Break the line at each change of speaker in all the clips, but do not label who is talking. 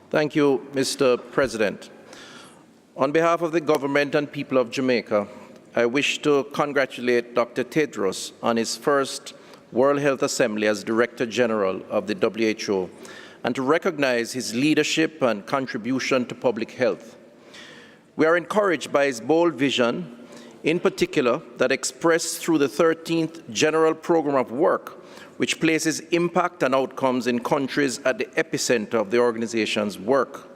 Thank you, Mr. President. On behalf of the government and people of Jamaica, I wish to congratulate Dr. Tedros on his first World Health Assembly as Director General of the WHO and to recognize his leadership and contribution to public health. We are encouraged by his bold vision, in particular that expressed through the 13th General Program of Work, which places impact and outcomes in countries at the epicenter of the organization's work.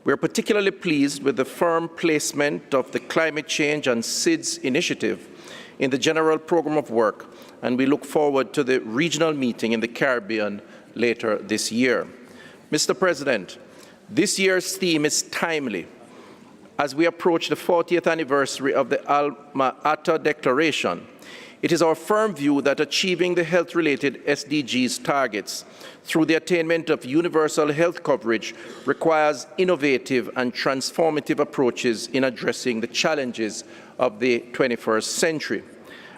We are particularly pleased with the firm placement of the Climate Change and SIDS initiative in the General Program of Work, and we look forward to the regional meeting in the Caribbean later this year. Mr. President, this year's theme is timely as we approach the 40th anniversary of the Alma Ata Declaration. It is our firm view that achieving the health-related SDGs targets through the attainment of universal health coverage requires innovative and transformative approaches in addressing the challenges of the 21st century.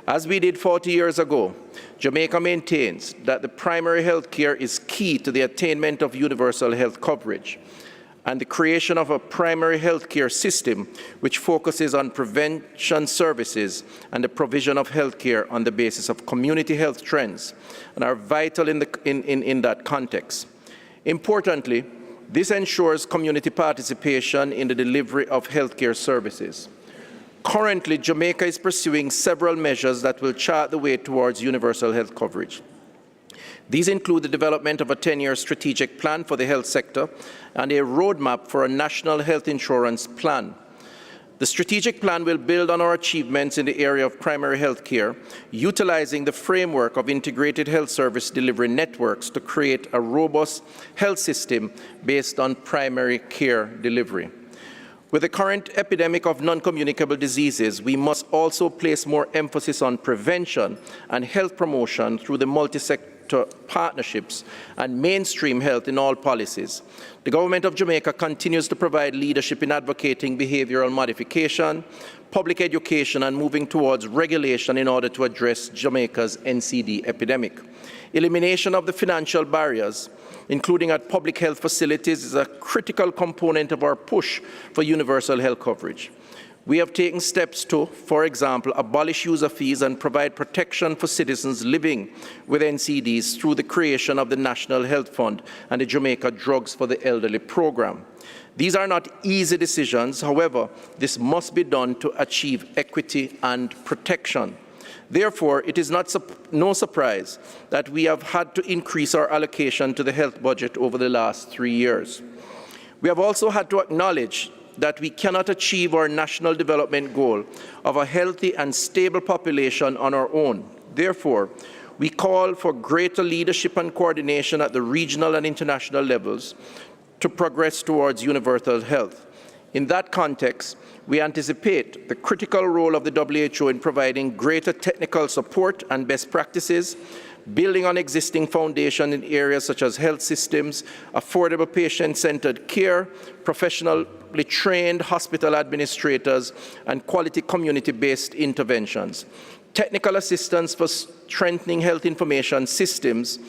As we did 40 years ago, Jamaica maintains that the primary health care is key to the attainment of universal health coverage, and the creation of a primary health care system which focuses on prevention services and the provision of health care on the basis of community health trends and are vital in that context. Importantly, this ensures community participation in the delivery of health care services. Currently, Jamaica is pursuing several measures that will chart the way towards universal health coverage. These include the development of a 10-year strategic plan for the health sector and a roadmap for a national health insurance plan. The strategic plan will build on our achievements in the area of primary health care, utilizing the framework of integrated health service delivery networks to create a robust health system based on primary care delivery. With the current epidemic of non-communicable diseases, we must also place more emphasis on prevention and health promotion through the multi-sector partnerships and mainstream health in all policies. The Government of Jamaica continues to provide leadership in advocating behavioral modification, public education, and moving towards regulation in order to address Jamaica's NCD epidemic. Elimination of the financial barriers, including at public health facilities, is a critical component of our push for universal health coverage. We have taken steps to, for example, abolish user fees and provide protection for citizens living with NCDs through the creation of the National Health Fund and the Jamaica Drugs for the Elderly program. These are not easy decisions. However, this must be done to achieve equity and protection. Therefore, it is no surprise that we have had to increase our allocation to the health budget over the last 3 years. We have also had to acknowledge that we cannot achieve our national development goal of a healthy and stable population on our own. Therefore, we call for greater leadership and coordination at the regional and international levels to progress towards universal health. In that context, we anticipate the critical role of the WHO in providing greater technical support and best practices, building on existing foundation in areas such as health systems, affordable patient-centered care, professionally trained hospital administrators, and quality community-based interventions. Technical assistance for strengthening health information systems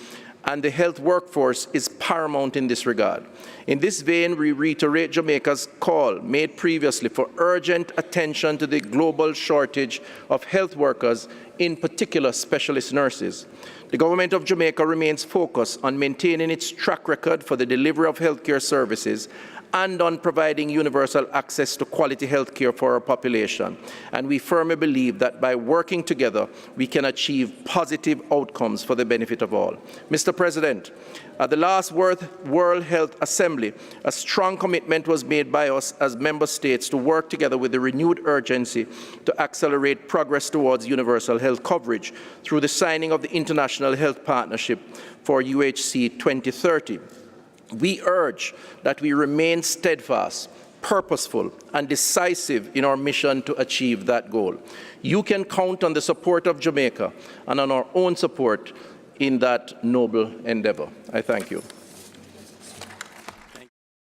and the health workforce is paramount in this regard. In this vein, we reiterate Jamaica's call made previously for urgent attention to the global shortage of health workers, in particular specialist nurses. The Government of Jamaica remains focused on maintaining its track record for the delivery of healthcare services and on providing universal access to quality health care for our population. And we firmly believe that by working together, we can achieve positive outcomes for the benefit of all. Mr. President, at the last World Health Assembly, a strong commitment was made by us as member states to work together with a renewed urgency to accelerate progress towards universal health coverage through the signing of the International Health Partnership for UHC 2030. We urge that we remain steadfast, purposeful, and decisive in our mission to achieve that goal. You can count on the support of Jamaica and on our own support in that noble endeavor. I thank you.